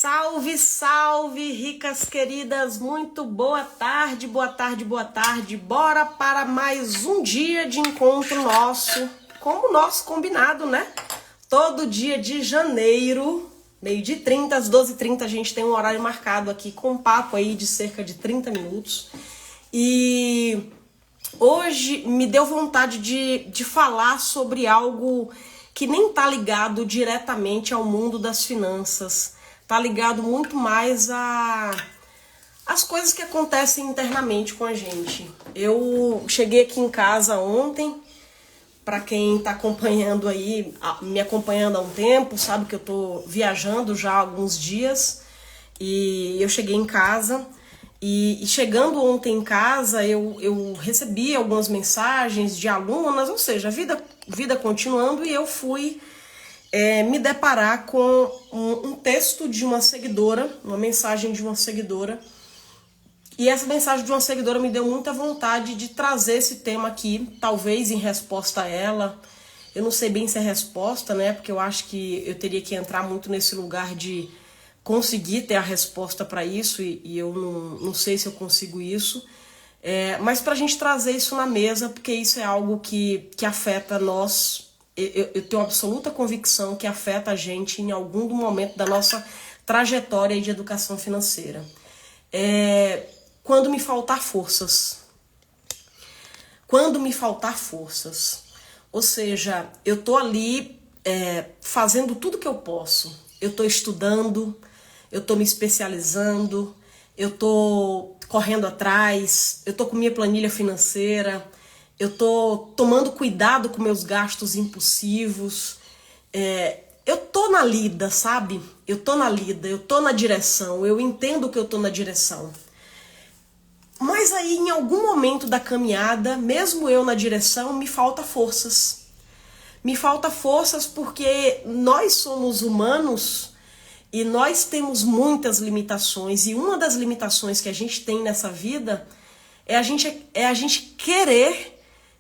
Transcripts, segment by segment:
Salve, salve, ricas queridas, muito boa tarde, boa tarde, boa tarde. Bora para mais um dia de encontro nosso, como nosso combinado, né? Todo dia de janeiro, meio-dia e 30, às 12h30, a gente tem um horário marcado aqui com um papo aí de cerca de 30 minutos. E hoje me deu vontade de falar sobre algo que nem tá ligado diretamente ao mundo das finanças. Tá ligado muito mais às coisas que acontecem internamente com a gente. Eu cheguei aqui em casa ontem, para quem tá acompanhando aí, me acompanhando há um tempo, sabe que eu tô viajando já há alguns dias, e eu cheguei em casa, e chegando ontem em casa, eu recebi algumas mensagens de alunas, ou seja, a vida continuando, e eu fui me deparar com um texto de uma seguidora, uma mensagem de uma seguidora. E essa mensagem de uma seguidora me deu muita vontade de trazer esse tema aqui, talvez em resposta a ela. Eu não sei bem se é resposta, né? Porque eu acho que eu teria que entrar muito nesse lugar de conseguir ter a resposta para isso, e eu não sei se eu consigo isso. Mas para a gente trazer isso na mesa, porque isso é algo que afeta nós. Eu tenho absoluta convicção que afeta a gente em algum momento da nossa trajetória de educação financeira. Quando me faltar forças. Quando me faltar forças. Ou seja, eu tô ali fazendo tudo que eu posso. Eu tô estudando, eu tô me especializando, eu tô correndo atrás, eu tô com minha planilha financeira, eu tô tomando cuidado com meus gastos impulsivos. Eu tô na lida, sabe? Eu tô na lida, eu tô na direção, eu entendo que eu tô na direção. Mas aí, em algum momento da caminhada, mesmo eu na direção, me falta forças. Me falta forças porque nós somos humanos e nós temos muitas limitações. E uma das limitações que a gente tem nessa vida é a gente querer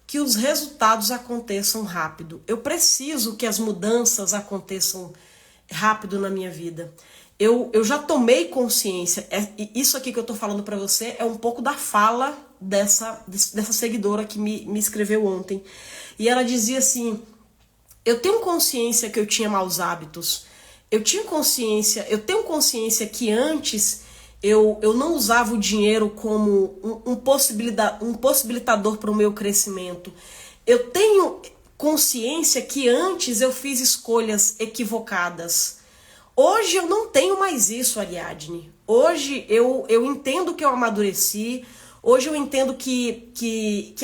que os resultados aconteçam rápido. Eu preciso que as mudanças aconteçam rápido na minha vida. Eu já tomei consciência, isso aqui que eu tô falando pra você é um pouco da fala dessa seguidora que me escreveu ontem. E ela dizia assim, eu tenho consciência que eu tinha maus hábitos, eu tenho consciência que antes eu não usava o dinheiro como um possibilitador para o meu crescimento. Eu tenho consciência que antes eu fiz escolhas equivocadas. Hoje eu não tenho mais isso, Ariadne. Hoje eu entendo que eu amadureci. Hoje eu entendo que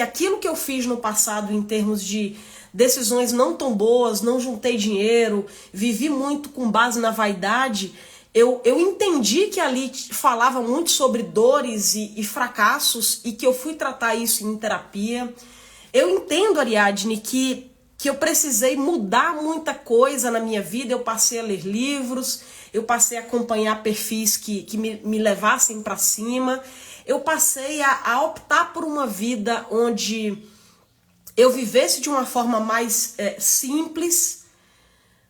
aquilo que eu fiz no passado em termos de decisões não tão boas, não juntei dinheiro, vivi muito com base na vaidade. Eu entendi que ali falava muito sobre dores e fracassos e que eu fui tratar isso em terapia. Eu entendo, Ariadne, que eu precisei mudar muita coisa na minha vida. Eu passei a ler livros, eu passei a acompanhar perfis que me levassem para cima. Eu passei a optar por uma vida onde eu vivesse de uma forma mais simples,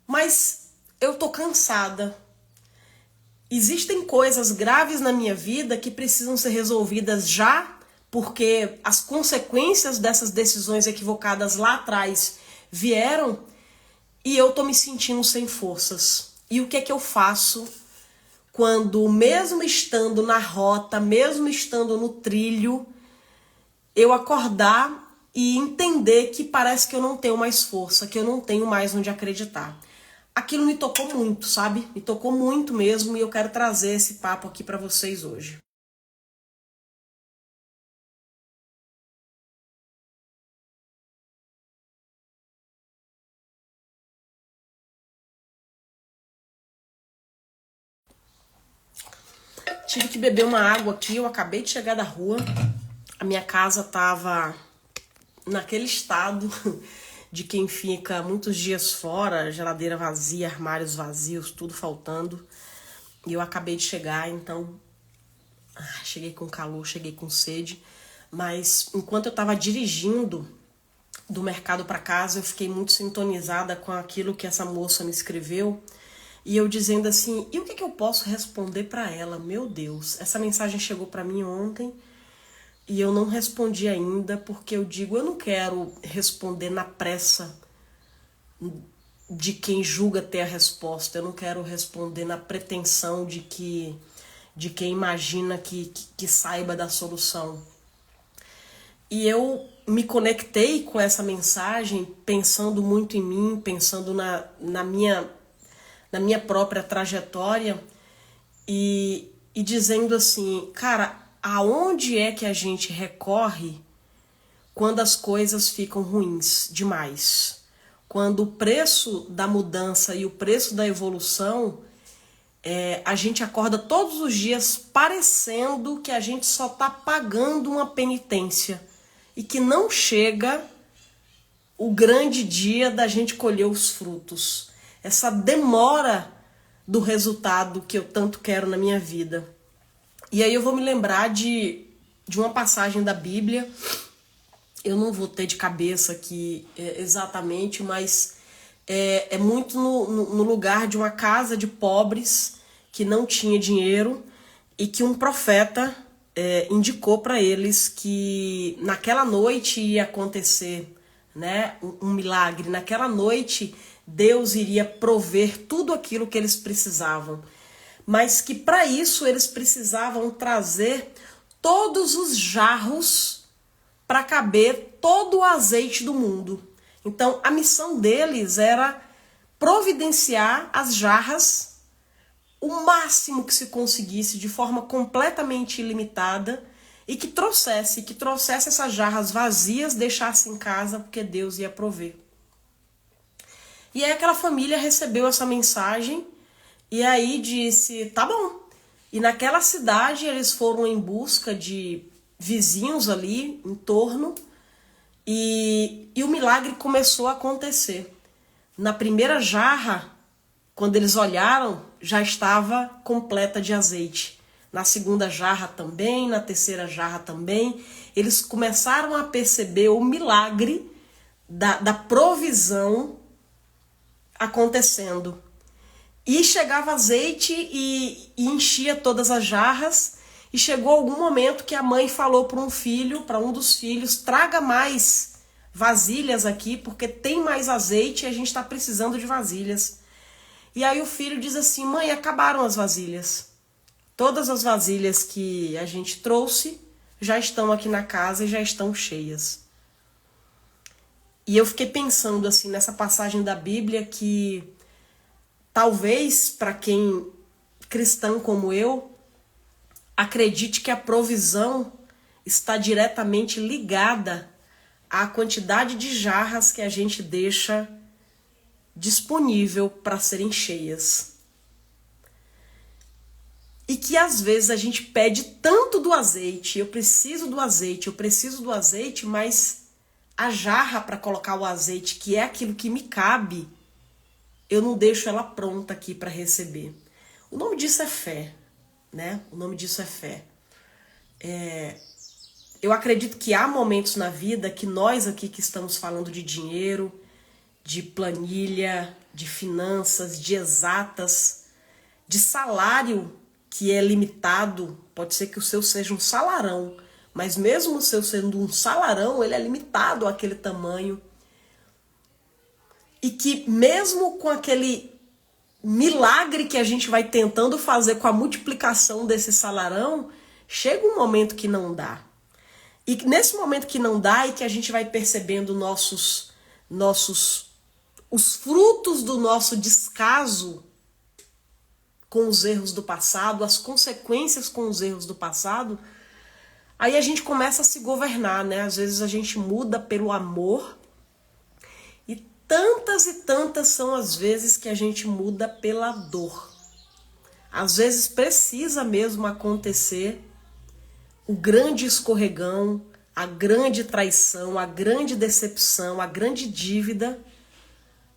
mas eu tô cansada. Existem coisas graves na minha vida que precisam ser resolvidas já, porque as consequências dessas decisões equivocadas lá atrás vieram e eu tô me sentindo sem forças. E o que é que eu faço quando, mesmo estando na rota, mesmo estando no trilho, eu acordar e entender que parece que eu não tenho mais força, que eu não tenho mais onde acreditar? Aquilo me tocou muito, sabe? Me tocou muito mesmo, e eu quero trazer esse papo aqui pra vocês hoje. Tive que beber uma água aqui, eu acabei de chegar da rua. A minha casa tava naquele estado de quem fica muitos dias fora, geladeira vazia, armários vazios, tudo faltando. E eu acabei de chegar, então cheguei com calor, cheguei com sede. Mas enquanto eu tava dirigindo do mercado para casa, eu fiquei muito sintonizada com aquilo que essa moça me escreveu. E eu dizendo assim, e o que eu posso responder para ela? Meu Deus, essa mensagem chegou para mim ontem e eu não respondi ainda, porque eu digo, eu não quero responder na pressa de quem julga ter a resposta. Eu não quero responder na pretensão de quem imagina que saiba da solução. E eu me conectei com essa mensagem pensando muito em mim, pensando na minha própria trajetória e dizendo assim, cara, aonde é que a gente recorre quando as coisas ficam ruins demais? Quando o preço da mudança e o preço da evolução, a gente acorda todos os dias parecendo que a gente só está pagando uma penitência e que não chega o grande dia da gente colher os frutos. Essa demora do resultado que eu tanto quero na minha vida. E aí eu vou me lembrar de uma passagem da Bíblia. Eu não vou ter de cabeça aqui exatamente, mas é muito no lugar de uma casa de pobres que não tinha dinheiro e que um profeta indicou para eles que naquela noite ia acontecer, né, um milagre. Naquela noite Deus iria prover tudo aquilo que eles precisavam, mas que para isso eles precisavam trazer todos os jarros para caber todo o azeite do mundo. Então a missão deles era providenciar as jarras o máximo que se conseguisse, de forma completamente ilimitada, e que trouxesse essas jarras vazias, deixasse em casa, porque Deus ia prover. E aí aquela família recebeu essa mensagem e aí disse, tá bom. E naquela cidade eles foram em busca de vizinhos ali em torno e o milagre começou a acontecer. Na primeira jarra, quando eles olharam, já estava completa de azeite. Na segunda jarra também, na terceira jarra também. Eles começaram a perceber o milagre da provisão acontecendo. E chegava azeite e enchia todas as jarras. E chegou algum momento que a mãe falou para um dos filhos, traga mais vasilhas aqui, porque tem mais azeite e a gente está precisando de vasilhas. E aí o filho diz assim, mãe, acabaram as vasilhas. Todas as vasilhas que a gente trouxe já estão aqui na casa e já estão cheias. E eu fiquei pensando assim nessa passagem da Bíblia que talvez para quem cristão como eu, acredite que a provisão está diretamente ligada à quantidade de jarras que a gente deixa disponível para serem cheias. E que às vezes a gente pede tanto do azeite, eu preciso do azeite, mas a jarra para colocar o azeite, que é aquilo que me cabe, eu não deixo ela pronta aqui para receber. O nome disso é fé, né? O nome disso é fé. Eu acredito que há momentos na vida que nós aqui que estamos falando de dinheiro, de planilha, de finanças, de exatas, de salário que é limitado, pode ser que o seu seja um salarão, mas mesmo o seu sendo um salarão, ele é limitado àquele tamanho. E que mesmo com aquele milagre que a gente vai tentando fazer com a multiplicação desse salarão, chega um momento que não dá. E nesse momento que não dá e que a gente vai percebendo os frutos do nosso descaso com os erros do passado, as consequências com os erros do passado, aí a gente começa a se governar, né? Às vezes a gente muda pelo amor e tantas são as vezes que a gente muda pela dor. Às vezes precisa mesmo acontecer o grande escorregão, a grande traição, a grande decepção, a grande dívida,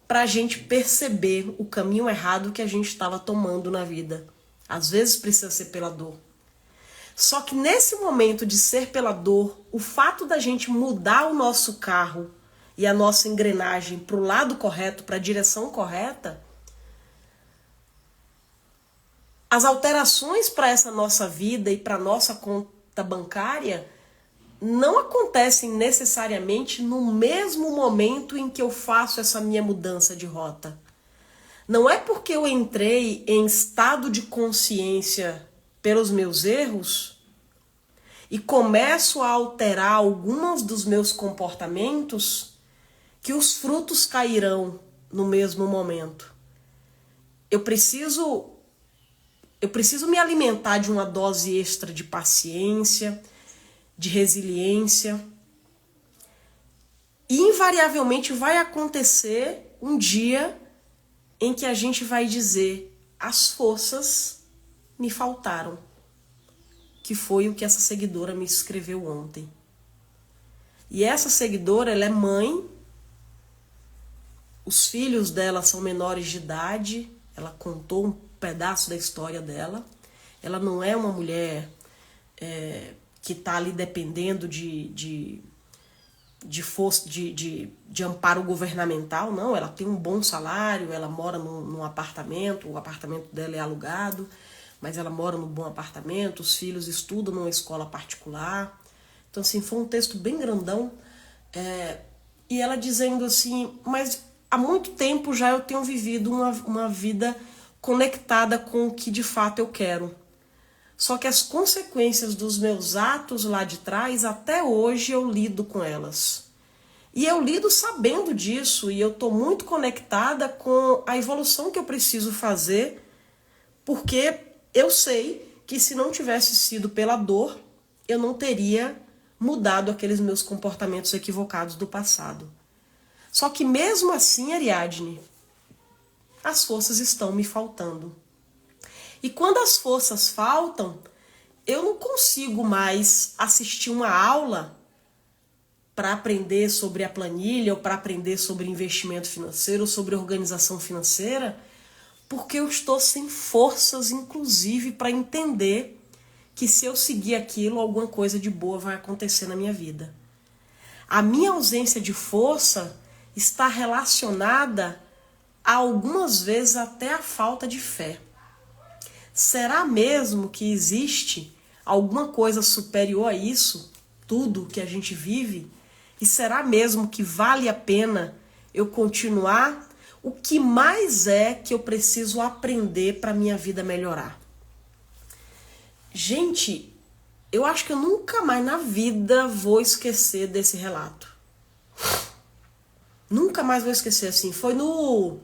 para a gente perceber o caminho errado que a gente estava tomando na vida. Às vezes precisa ser pela dor. Só que nesse momento de ser pela dor, o fato da gente mudar o nosso carro e a nossa engrenagem para o lado correto, para a direção correta, As alterações para essa nossa vida e para nossa conta bancária não acontecem necessariamente no mesmo momento em que eu faço essa minha mudança de rota. Não é porque eu entrei em estado de consciência pelos meus erros e começo a alterar alguns dos meus comportamentos que os frutos cairão no mesmo momento. Eu preciso me alimentar de uma dose extra de paciência, de resiliência. E invariavelmente vai acontecer um dia em que a gente vai dizer: as forças me faltaram. Que foi o que essa seguidora me escreveu ontem. E essa seguidora, ela é mãe, os filhos dela são menores de idade, ela contou um pedaço da história dela. Ela não é uma mulher que está ali dependendo de amparo governamental, não. Ela tem um bom salário, ela mora num apartamento, o apartamento dela é alugado, mas ela mora num bom apartamento, os filhos estudam numa escola particular. Então, assim, foi um texto bem grandão. E ela dizendo assim: mas há muito tempo já eu tenho vivido uma vida conectada com o que de fato eu quero. Só que as consequências dos meus atos lá de trás, até hoje eu lido com elas. E eu lido sabendo disso, e eu estou muito conectada com a evolução que eu preciso fazer, porque eu sei que se não tivesse sido pela dor, eu não teria mudado aqueles meus comportamentos equivocados do passado. Só que mesmo assim, Ariadne, as forças estão me faltando. E quando as forças faltam, eu não consigo mais assistir uma aula para aprender sobre a planilha, ou para aprender sobre investimento financeiro, ou sobre organização financeira, porque eu estou sem forças, inclusive, para entender que se eu seguir aquilo, alguma coisa de boa vai acontecer na minha vida. A minha ausência de força está relacionada a algumas vezes até a falta de fé. Será mesmo que existe alguma coisa superior a isso, tudo que a gente vive? E será mesmo que vale a pena eu continuar? O que mais é que eu preciso aprender para minha vida melhorar? Gente, eu acho que eu nunca mais na vida vou esquecer desse relato. Nunca mais vou esquecer, assim. Foi no...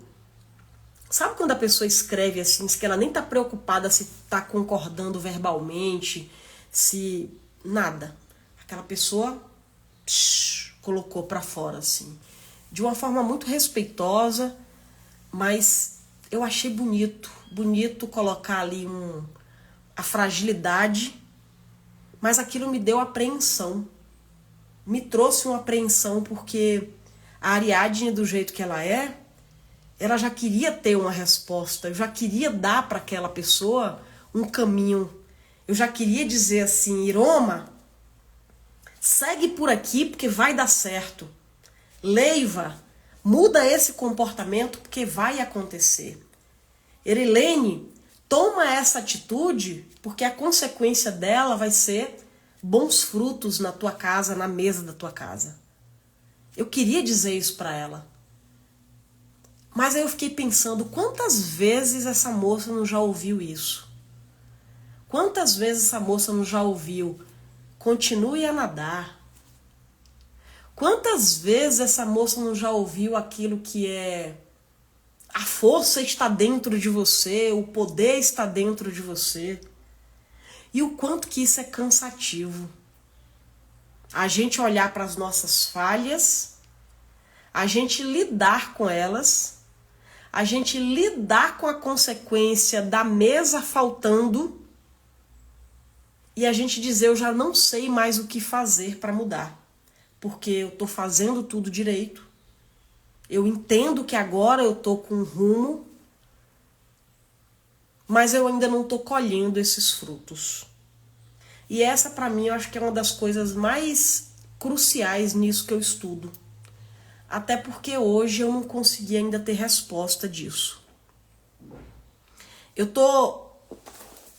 Sabe quando a pessoa escreve assim, que ela nem tá preocupada se tá concordando verbalmente, se... Nada. Aquela pessoa colocou pra fora, assim. De uma forma muito respeitosa, mas eu achei bonito colocar ali a fragilidade, mas aquilo me deu apreensão. Me trouxe uma apreensão porque a Ariadne, do jeito que ela já queria ter uma resposta, eu já queria dar para aquela pessoa um caminho. Eu já queria dizer assim: Iroma, segue por aqui porque vai dar certo. Leiva, muda esse comportamento porque vai acontecer. Erilene, toma essa atitude porque a consequência dela vai ser bons frutos na tua casa, na mesa da tua casa. Eu queria dizer isso para ela. Mas aí eu fiquei pensando, quantas vezes essa moça não já ouviu isso? Quantas vezes essa moça não já ouviu: continue a nadar? Quantas vezes essa moça não já ouviu aquilo que é: a força está dentro de você, o poder está dentro de você? E o quanto que isso é cansativo. A gente olhar para as nossas falhas, a gente lidar com elas, a gente lidar com a consequência da mesa faltando e a gente dizer: eu já não sei mais o que fazer para mudar, porque eu estou fazendo tudo direito, eu entendo que agora eu estou com rumo, mas eu ainda não estou colhendo esses frutos. E essa, para mim, eu acho que é uma das coisas mais cruciais nisso que eu estudo. Até porque hoje eu não consegui ainda ter resposta disso. Eu tô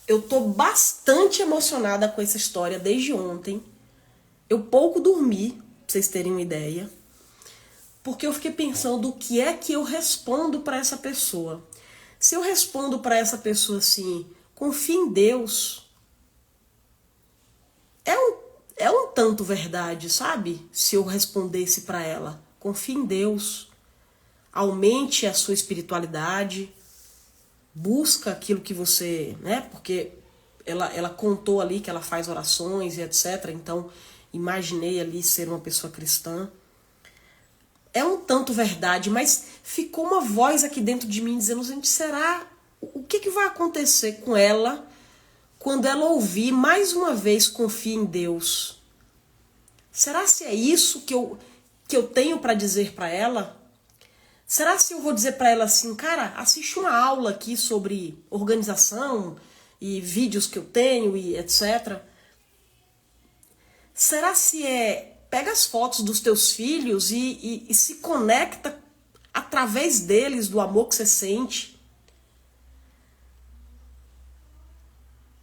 Eu tô bastante emocionada com essa história desde ontem. Eu pouco dormi, pra vocês terem uma ideia. Porque eu fiquei pensando o que é que eu respondo para essa pessoa. Se eu respondo para essa pessoa assim, confia em Deus, é um tanto verdade, sabe? Se eu respondesse para ela, confia em Deus, aumente a sua espiritualidade, busca aquilo que você, né? Porque ela contou ali que ela faz orações e etc. Então, imaginei ali ser uma pessoa cristã. É um tanto verdade, mas ficou uma voz aqui dentro de mim dizendo, gente, será? O que vai acontecer com ela quando ela ouvir mais uma vez confia em Deus? Será se é isso que eu tenho para dizer para ela? Será se eu vou dizer para ela assim, cara, assiste uma aula aqui sobre organização e vídeos que eu tenho e etc. Será se pega as fotos dos teus filhos e se conecta através deles, do amor que você sente?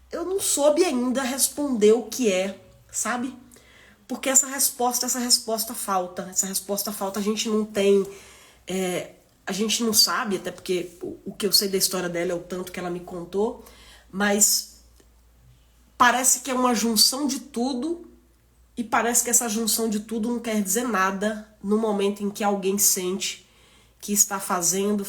Eu não soube ainda responder o que é, sabe? Porque essa resposta falta. Essa resposta falta, a gente não tem... a gente não sabe, até porque o que eu sei da história dela é o tanto que ela me contou, mas parece que é uma junção de tudo, e parece que essa junção de tudo não quer dizer nada no momento em que alguém sente que está fazendo,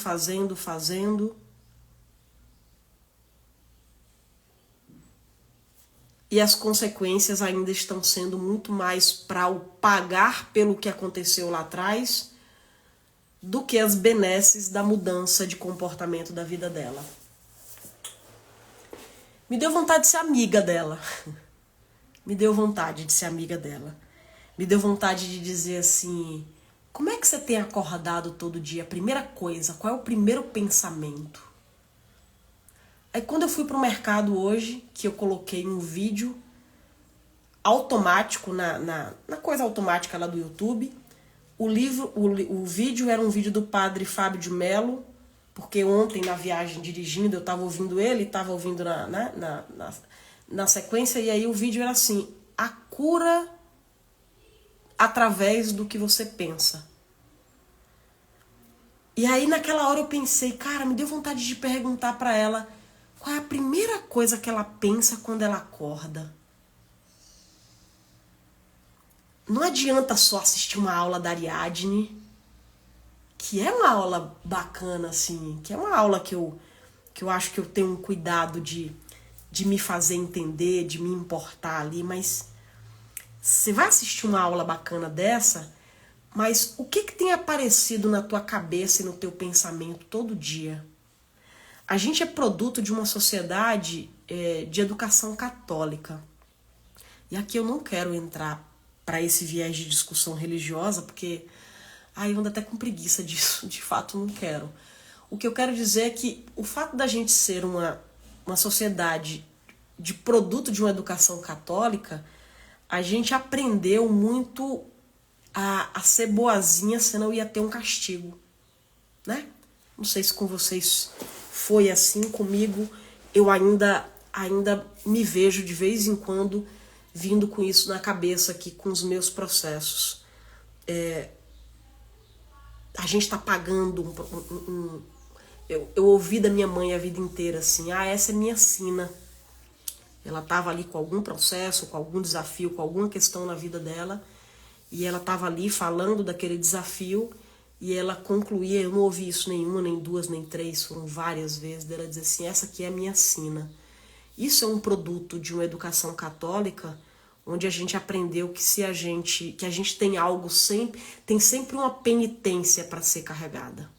e as consequências ainda estão sendo muito mais para o pagar pelo que aconteceu lá atrás do que as benesses da mudança de comportamento da vida dela. Me deu vontade de ser amiga dela. Me deu vontade de ser amiga dela. Me deu vontade de dizer assim, como é que você tem acordado todo dia? A primeira coisa, qual é o primeiro pensamento? Aí quando eu fui pro mercado hoje, que eu coloquei um vídeo automático na coisa automática lá do YouTube, o vídeo era um vídeo do padre Fábio de Mello, porque ontem na viagem dirigindo eu estava ouvindo ele, estava ouvindo na sequência, e aí o vídeo era assim, a cura através do que você pensa. E aí naquela hora eu pensei, cara, me deu vontade de perguntar para ela qual é a primeira coisa que ela pensa quando ela acorda. Não adianta só assistir uma aula da Ariadne, que é uma aula bacana, assim, que é uma aula que eu acho que eu tenho um cuidado de me fazer entender, de me importar ali, mas você vai assistir uma aula bacana dessa, mas o que tem aparecido na tua cabeça e no teu pensamento todo dia? A gente é produto de uma sociedade de educação católica. E aqui eu não quero entrar para esse viés de discussão religiosa, porque eu ando até com preguiça disso, de fato não quero. O que eu quero dizer é que o fato da gente ser uma sociedade de produto de uma educação católica, a gente aprendeu muito a ser boazinha, senão ia ter um castigo, né? Não sei se com vocês foi assim, comigo eu ainda me vejo de vez em quando vindo com isso na cabeça aqui, com os meus processos. A gente tá pagando eu ouvi da minha mãe a vida inteira assim, essa é minha sina. Ela tava ali com algum processo, com algum desafio, com alguma questão na vida dela, e ela tava ali falando daquele desafio, e ela concluía, eu não ouvi isso nenhuma, nem duas, nem três, foram várias vezes, dela dizer assim, essa aqui é a minha sina. Isso é um produto de uma educação católica, onde a gente aprendeu que a gente tem algo sempre, tem sempre uma penitência para ser carregada.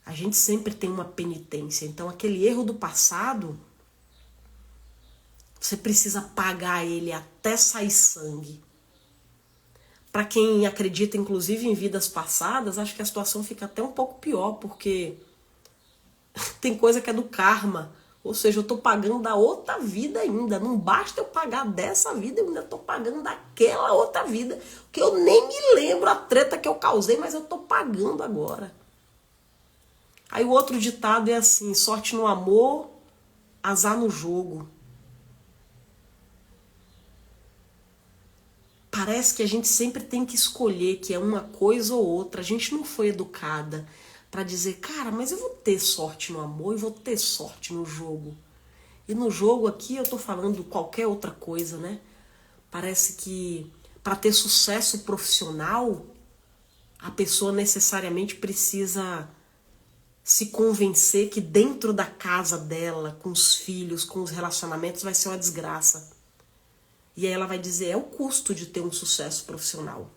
A gente sempre tem uma penitência. Então aquele erro do passado, você precisa pagar ele até sair sangue. Para quem acredita, inclusive, em vidas passadas, acho que a situação fica até um pouco pior, porque tem coisa que é do karma. Ou seja, eu estou pagando da outra vida ainda. Não basta eu pagar dessa vida, eu ainda estou pagando daquela outra vida. Que eu nem me lembro a treta que eu causei, mas eu estou pagando agora. Aí o outro ditado é assim, sorte no amor azar no jogo. Parece que a gente sempre tem que escolher que é uma coisa ou outra. A gente não foi educada para dizer, cara, mas eu vou ter sorte no amor e vou ter sorte no jogo. E no jogo aqui eu tô falando qualquer outra coisa, né? Parece que para ter sucesso profissional, a pessoa necessariamente precisa se convencer que dentro da casa dela, com os filhos, com os relacionamentos, vai ser uma desgraça. E aí ela vai dizer, é o custo de ter um sucesso profissional.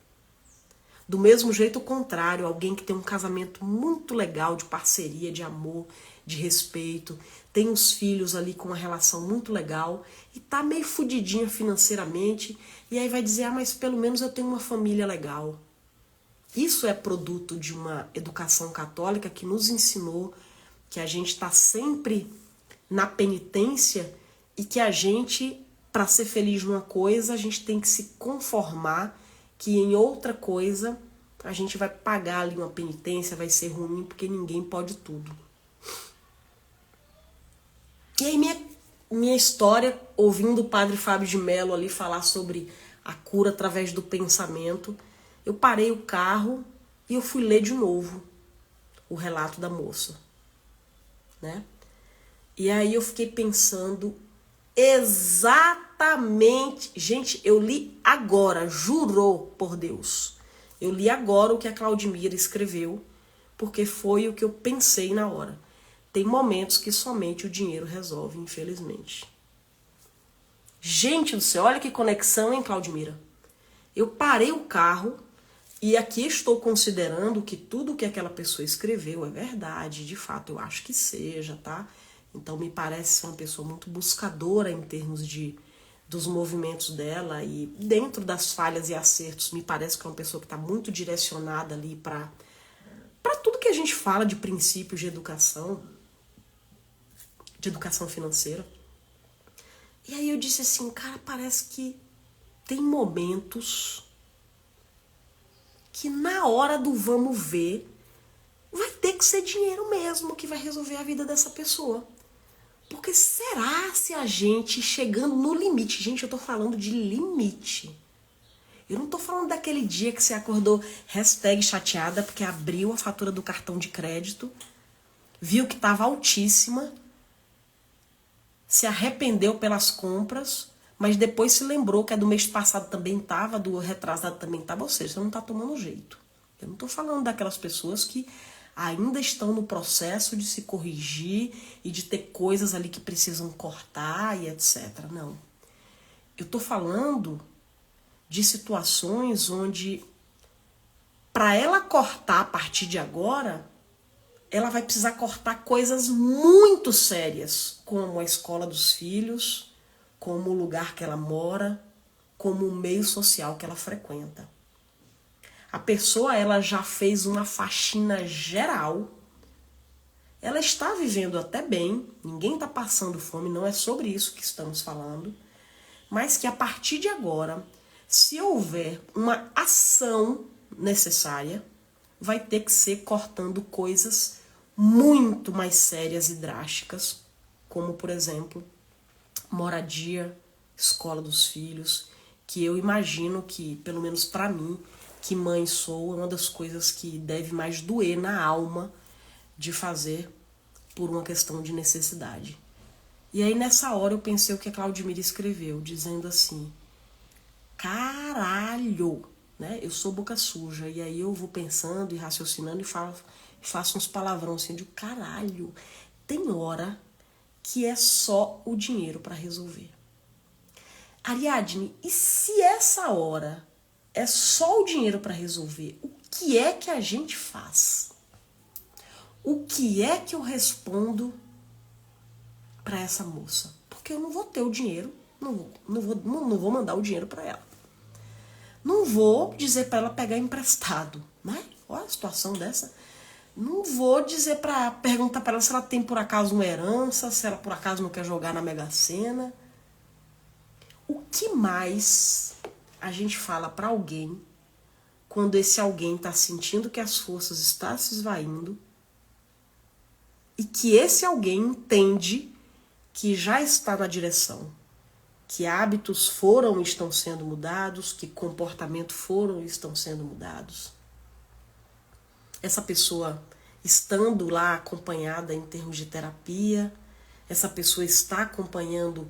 Do mesmo jeito, o contrário, alguém que tem um casamento muito legal, de parceria, de amor, de respeito, tem os filhos ali com uma relação muito legal e tá meio fudidinha financeiramente, e aí vai dizer, mas pelo menos eu tenho uma família legal. Isso é produto de uma educação católica que nos ensinou que a gente está sempre na penitência e que a gente, para ser feliz numa coisa, a gente tem que se conformar que em outra coisa a gente vai pagar ali uma penitência, vai ser ruim, porque ninguém pode tudo. E aí minha história, ouvindo o padre Fábio de Mello ali falar sobre a cura através do pensamento, eu parei o carro e eu fui ler de novo o relato da moça, né? E aí eu fiquei pensando exatamente... Gente, eu li agora, jurou por Deus. Eu li agora o que a Claudimira escreveu, porque foi o que eu pensei na hora. Tem momentos que somente o dinheiro resolve, infelizmente. Gente do céu, olha que conexão, hein, Claudimira? Eu parei o carro e aqui estou considerando que tudo que aquela pessoa escreveu é verdade, de fato eu acho que seja, tá? Então me parece ser uma pessoa muito buscadora em termos dos movimentos dela e dentro das falhas e acertos, me parece que é uma pessoa que está muito direcionada ali para tudo que a gente fala de princípios de educação financeira. E aí eu disse assim, cara, parece que tem momentos que na hora do vamos ver, vai ter que ser dinheiro mesmo que vai resolver a vida dessa pessoa. Porque será se a gente chegando no limite, gente, eu tô falando de limite. Eu não tô falando daquele dia que você acordou #chateada porque abriu a fatura do cartão de crédito, viu que tava altíssima, se arrependeu pelas compras, mas depois se lembrou que a do mês passado também estava, do retrasado também estava, ou seja, você não está tomando jeito. Eu não estou falando daquelas pessoas que ainda estão no processo de se corrigir e de ter coisas ali que precisam cortar e etc. Não. Eu estou falando de situações onde, para ela cortar a partir de agora, ela vai precisar cortar coisas muito sérias, como a escola dos filhos, como o lugar que ela mora, como o meio social que ela frequenta. A pessoa, ela já fez uma faxina geral, ela está vivendo até bem, ninguém está passando fome, não é sobre isso que estamos falando, mas que a partir de agora, se houver uma ação necessária, vai ter que ser cortando coisas muito mais sérias e drásticas, como, por exemplo, moradia, escola dos filhos, que eu imagino que, pelo menos para mim, que mãe sou, é uma das coisas que deve mais doer na alma de fazer por uma questão de necessidade. E aí nessa hora eu pensei o que a Claudimira escreveu, dizendo assim, caralho, né? Eu sou boca suja, e aí eu vou pensando e raciocinando e faço uns palavrão assim de caralho. Tem hora que é só o dinheiro para resolver. Ariadne, e se essa hora é só o dinheiro para resolver, o que é que a gente faz? O que é que eu respondo para essa moça? Porque eu não vou ter o dinheiro, não vou mandar o dinheiro para ela. Não vou dizer para ela pegar emprestado, né? Olha a situação dessa. Não vou dizer para perguntar para ela se ela tem por acaso uma herança, se ela por acaso não quer jogar na Mega Sena. O que mais a gente fala para alguém quando esse alguém está sentindo que as forças estão se esvaindo e que esse alguém entende que já está na direção, que hábitos foram e estão sendo mudados, que comportamento foram e estão sendo mudados. Essa pessoa estando lá acompanhada em termos de terapia, essa pessoa está acompanhando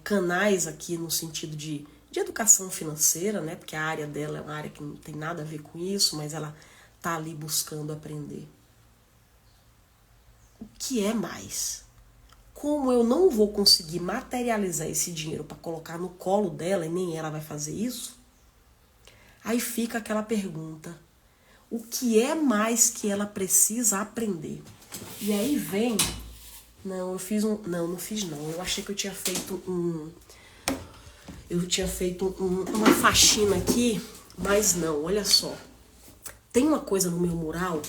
canais aqui no sentido de educação financeira, né? Porque a área dela é uma área que não tem nada a ver com isso, mas ela está ali buscando aprender. O que é mais? Como eu não vou conseguir materializar esse dinheiro para colocar no colo dela e nem ela vai fazer isso, aí fica aquela pergunta: o que é mais que ela precisa aprender? E aí vem... Não, eu fiz um... Não fiz não. Eu achei que eu tinha feito uma faxina aqui, mas não, olha só. Tem uma coisa no meu mural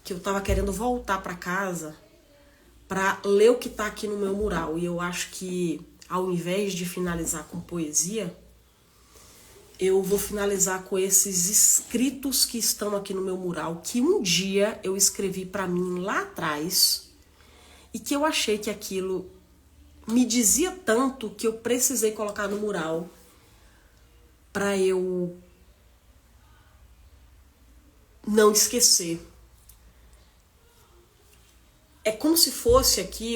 que eu tava querendo voltar para casa para ler o que tá aqui no meu mural. E eu acho que, ao invés de finalizar com poesia, eu vou finalizar com esses escritos que estão aqui no meu mural, que um dia eu escrevi para mim lá atrás, e que eu achei que aquilo me dizia tanto que eu precisei colocar no mural para eu não esquecer. É como se fosse aqui,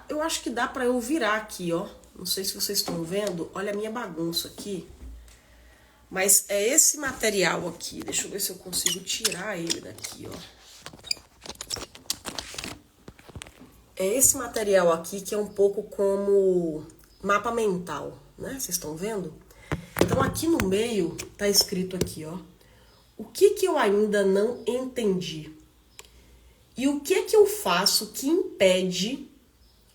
eu acho que dá para eu virar aqui, ó. Não sei se vocês estão vendo, olha a minha bagunça aqui. Mas é esse material aqui, deixa eu ver se eu consigo tirar ele daqui, ó. É esse material aqui que é um pouco como mapa mental, né? Vocês estão vendo? Então aqui no meio tá escrito aqui, ó. O que eu ainda não entendi? E o que eu faço que impede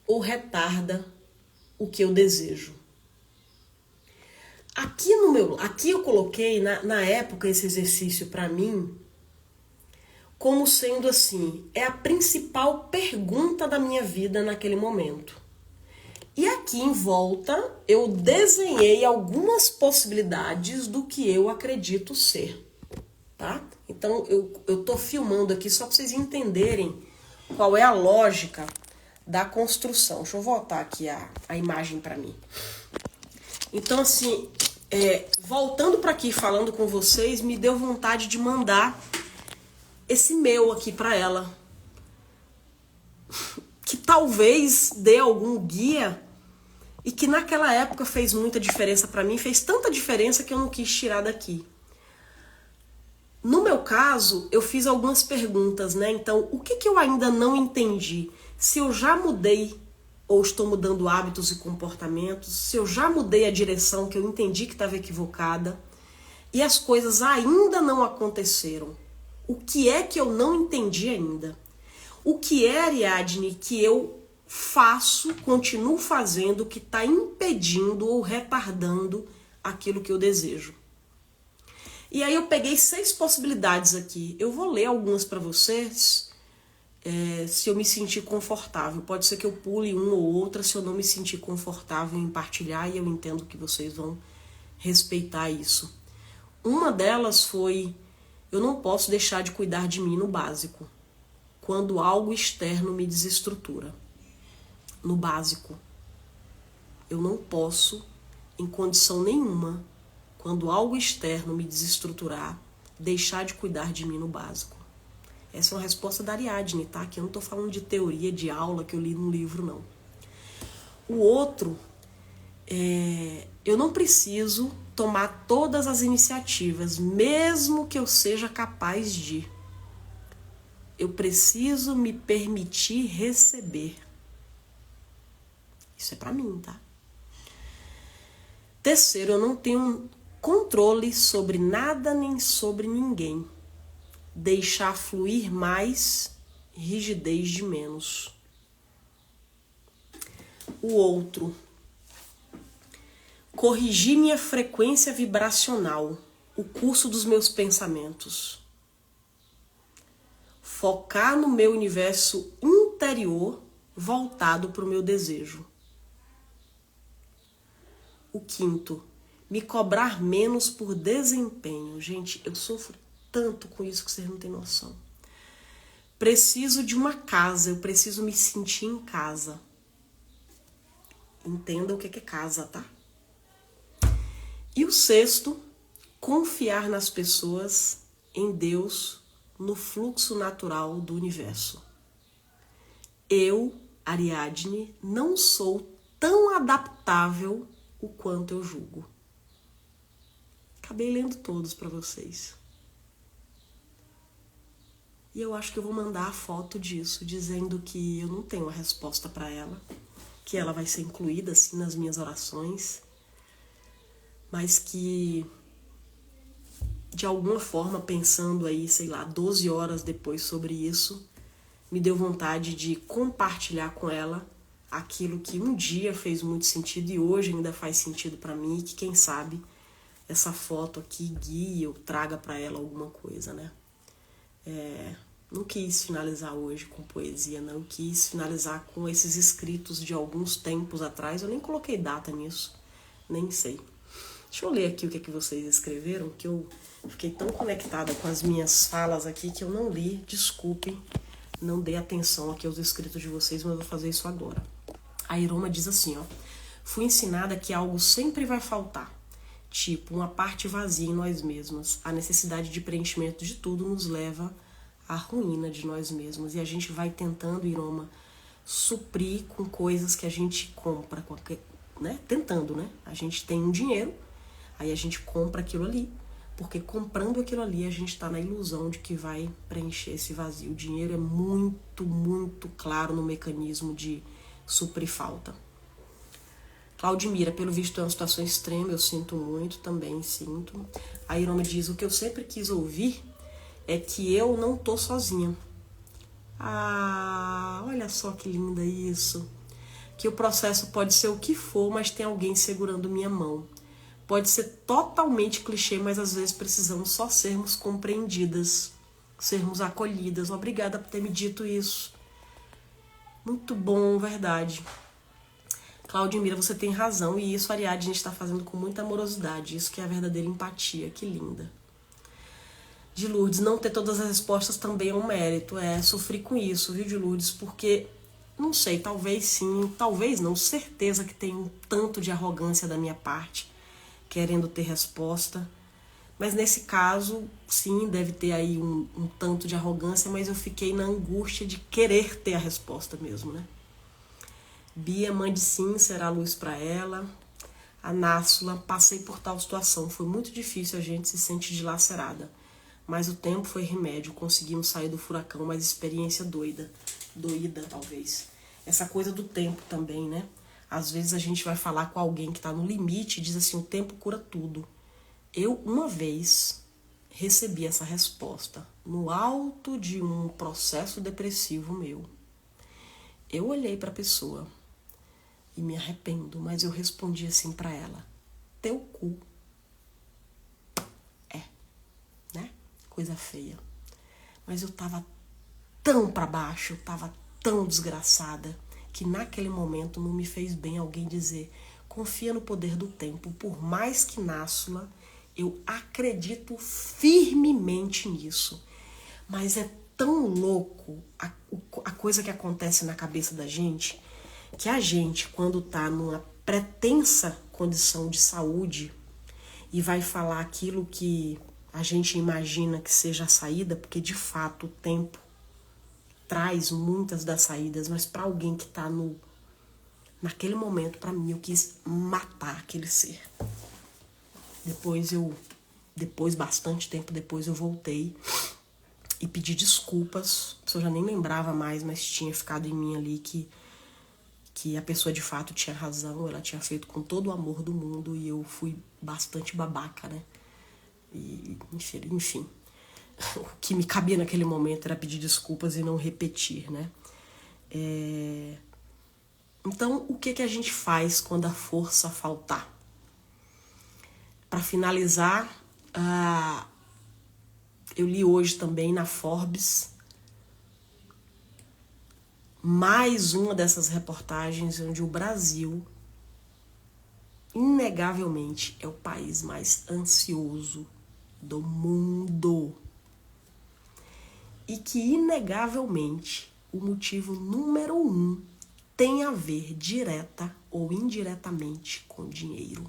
ou retarda o que eu desejo? Aqui eu coloquei na época esse exercício para mim como sendo assim, é a principal pergunta da minha vida naquele momento. E aqui em volta eu desenhei algumas possibilidades do que eu acredito ser, tá? Então eu tô filmando aqui só para vocês entenderem qual é a lógica da construção. Deixa eu voltar aqui a imagem para mim. Então assim, voltando para aqui falando com vocês, me deu vontade de mandar esse meu aqui para ela, que talvez dê algum guia e que naquela época fez muita diferença para mim, fez tanta diferença que eu não quis tirar daqui. No meu caso, eu fiz algumas perguntas, né? Então, o que eu ainda não entendi? Se eu já mudei ou estou mudando hábitos e comportamentos, se eu já mudei a direção que eu entendi que estava equivocada e as coisas ainda não aconteceram. O que é que eu não entendi ainda? O que é, Ariadne, que eu faço, continuo fazendo, que está impedindo ou retardando aquilo que eu desejo? E aí eu peguei 6 possibilidades aqui. Eu vou ler algumas para vocês, se eu me sentir confortável. Pode ser que eu pule uma ou outra se eu não me sentir confortável em partilhar, e eu entendo que vocês vão respeitar isso. Uma delas foi: eu não posso deixar de cuidar de mim no básico, quando algo externo me desestrutura. No básico. Eu não posso, em condição nenhuma, quando algo externo me desestruturar, deixar de cuidar de mim no básico. Essa é uma resposta da Ariadne, tá? Que eu não tô falando de teoria, de aula que eu li num livro, não. O outro, eu não preciso tomar todas as iniciativas, mesmo que eu seja capaz de. Eu preciso me permitir receber. Isso é pra mim, tá? Terceiro, eu não tenho controle sobre nada nem sobre ninguém. Deixar fluir mais, rigidez de menos. O outro, corrigir minha frequência vibracional, o curso dos meus pensamentos. Focar no meu universo interior voltado para o meu desejo. O quinto, me cobrar menos por desempenho. Gente, eu sofro tanto com isso que vocês não têm noção. Preciso de uma casa, eu preciso me sentir em casa. Entenda o que é casa, tá? E o sexto, confiar nas pessoas, em Deus, no fluxo natural do universo. Eu, Ariadne, não sou tão adaptável o quanto eu julgo. Acabei lendo todos para vocês. E eu acho que eu vou mandar a foto disso, dizendo que eu não tenho a resposta para ela, que ela vai ser incluída assim nas minhas orações, mas que de alguma forma, pensando aí, sei lá, 12 horas depois sobre isso, me deu vontade de compartilhar com ela aquilo que um dia fez muito sentido e hoje ainda faz sentido para mim, e que quem sabe essa foto aqui guie ou traga para ela alguma coisa, né? Não quis finalizar hoje com poesia, não. Eu quis finalizar com esses escritos de alguns tempos atrás. Eu nem coloquei data nisso, nem sei. Deixa eu ler aqui o que é que vocês escreveram, que eu fiquei tão conectada com as minhas falas aqui que eu não li. Desculpem, não dei atenção aqui aos escritos de vocês, mas eu vou fazer isso agora. A Iroma diz assim, ó: fui ensinada que algo sempre vai faltar. Tipo, uma parte vazia em nós mesmos. A necessidade de preenchimento de tudo nos leva à ruína de nós mesmos. E a gente vai tentando, Iroma, suprir com coisas que a gente compra, né? Tentando, né? A gente tem um dinheiro, aí a gente compra aquilo ali, porque comprando aquilo ali a gente está na ilusão de que vai preencher esse vazio. O dinheiro é muito, muito claro no mecanismo de suprir falta. Claudimira, pelo visto é uma situação extrema, eu sinto muito, também sinto. A Iroma diz, o que eu sempre quis ouvir é que eu não tô sozinha. Ah, olha só que linda isso. Que o processo pode ser o que for, mas tem alguém segurando minha mão. Pode ser totalmente clichê, mas às vezes precisamos só sermos compreendidas, sermos acolhidas. Obrigada por ter me dito isso. Muito bom, verdade. Claudimira, você tem razão, e isso a Ariadne está fazendo com muita amorosidade. Isso que é a verdadeira empatia, que linda. De Lourdes, não ter todas as respostas também é um mérito. Sofri com isso, viu, de Lourdes? Porque, não sei, talvez sim, talvez não, certeza que tem um tanto de arrogância da minha parte, querendo ter resposta. Mas nesse caso, sim, deve ter aí um tanto de arrogância, mas eu fiquei na angústia de querer ter a resposta mesmo, né? Bia, mande sim, será luz para ela. A Nássula, passei por tal situação, foi muito difícil, a gente se sente dilacerada. Mas o tempo foi remédio, conseguimos sair do furacão, mas experiência doída talvez. Essa coisa do tempo também, né? Às vezes a gente vai falar com alguém que está no limite e diz assim, o tempo cura tudo. Eu, uma vez, recebi essa resposta no alto de um processo depressivo meu. Eu olhei para a pessoa e me arrependo, mas eu respondi assim para ela, teu cu. Né? Coisa feia. Mas eu tava tão para baixo, eu tava tão desgraçada, que naquele momento não me fez bem alguém dizer, confia no poder do tempo, por mais que Nássula, eu acredito firmemente nisso. Mas é tão louco a coisa que acontece na cabeça da gente, que a gente, quando tá numa pretensa condição de saúde e vai falar aquilo que a gente imagina que seja a saída, porque de fato o tempo traz muitas das saídas, mas para alguém que está naquele momento, para mim, eu quis matar aquele ser. Bastante tempo depois, eu voltei e pedi desculpas. Eu já nem lembrava mais, mas tinha ficado em mim ali que a pessoa de fato tinha razão, ela tinha feito com todo o amor do mundo e eu fui bastante babaca, né? E, enfim, o que me cabia naquele momento era pedir desculpas e não repetir, né? Então, o que a gente faz quando a força faltar? Para finalizar, eu li hoje também na Forbes mais uma dessas reportagens onde o Brasil, inegavelmente, é o país mais ansioso do mundo. E que, inegavelmente, o motivo número 1 tem a ver direta ou indiretamente com dinheiro.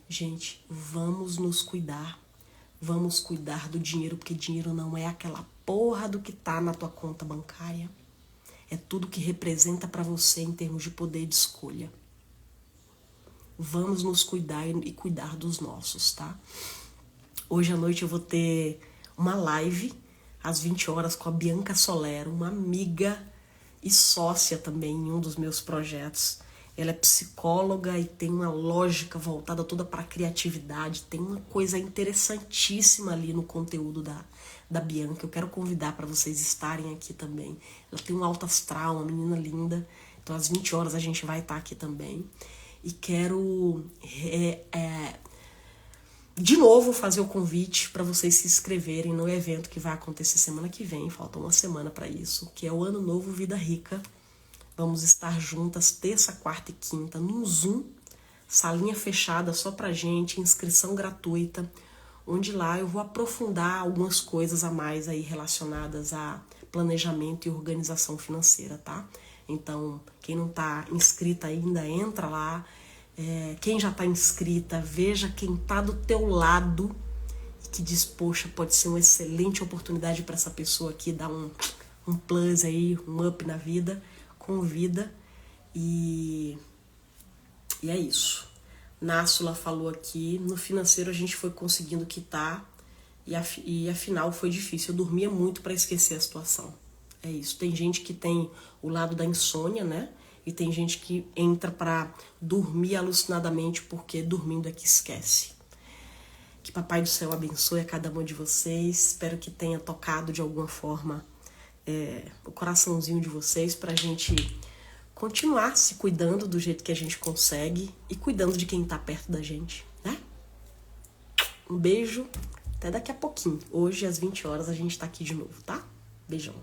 Gente, vamos nos cuidar. Vamos cuidar do dinheiro, porque dinheiro não é aquela porra do que tá na tua conta bancária. É tudo que representa para você em termos de poder de escolha. Vamos nos cuidar e cuidar dos nossos, tá? Hoje à noite eu vou ter uma live às 20 horas com a Bianca Solero, uma amiga e sócia também em um dos meus projetos. Ela é psicóloga e tem uma lógica voltada toda para a criatividade. Tem uma coisa interessantíssima ali no conteúdo da Bianca. Eu quero convidar para vocês estarem aqui também. Ela tem um alto astral, uma menina linda. Então às 20 horas a gente vai estar aqui também. E quero de novo fazer o convite para vocês se inscreverem no evento que vai acontecer semana que vem. Falta uma semana para isso, que é o Ano Novo Vida Rica. Vamos estar juntas terça, quarta e quinta no Zoom, salinha fechada só pra gente, inscrição gratuita, onde lá eu vou aprofundar algumas coisas a mais aí relacionadas a planejamento e organização financeira, tá? Então, quem não tá inscrita ainda, entra lá. Quem já tá inscrita, veja quem tá do teu lado e que diz, poxa, pode ser uma excelente oportunidade para essa pessoa aqui dar um plus aí, um up na vida. Convida e é isso. Nássula falou aqui, no financeiro a gente foi conseguindo quitar e afinal foi difícil. Eu dormia muito para esquecer a situação. É isso. Tem gente que tem o lado da insônia, né? E tem gente que entra para dormir alucinadamente porque dormindo é que esquece. Que Papai do Céu abençoe a cada um de vocês. Espero que tenha tocado de alguma forma o coraçãozinho de vocês pra gente continuar se cuidando do jeito que a gente consegue e cuidando de quem tá perto da gente, né? Um beijo, até daqui a pouquinho. Hoje às 20 horas a gente tá aqui de novo, tá? Beijão.